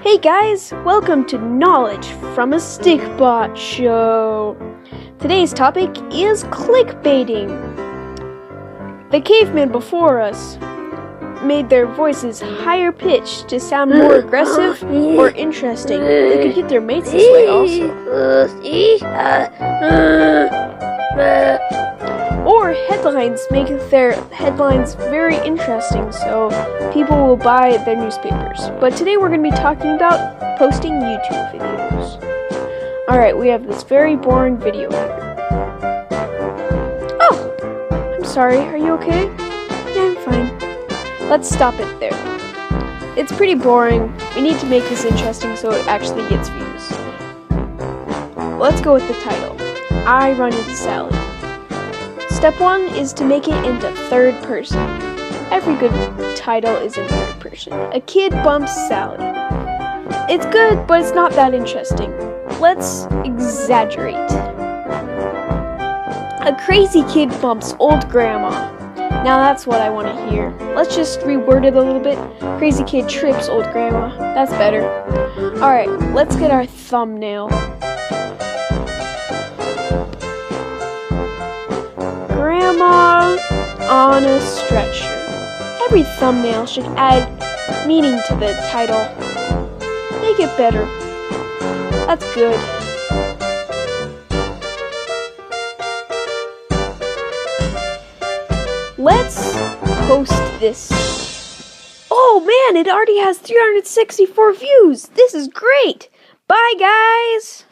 Hey guys, welcome to Knowledge from a Stikbot show. Today's topic is clickbaiting. The cavemen before us made their voices higher pitched to sound more aggressive or interesting. They could hit their mates this way also. Or headlines make their headlines very interesting so people will buy their newspapers. But today we're going to be talking about posting YouTube videos. Alright, we have this very boring video here. Oh! I'm sorry, are you okay? Yeah, I'm fine. Let's stop it there. It's pretty boring. We need to make this interesting so it actually gets views. Let's go with the title. I run into Sally. Step 1 is to make it into third person. Every good title is in third person. A kid bumps Sally. It's good, but it's not that interesting. Let's exaggerate. A crazy kid bumps old grandma. Now that's what I want to hear. Let's just reword it a little bit. Crazy kid trips old grandma. That's better. Alright, let's get our thumbnail. Grandma on a stretcher. Every thumbnail should add meaning to the title. Make it better. That's good. Let's post this. Oh man, it already has 364 views. This is great. Bye guys.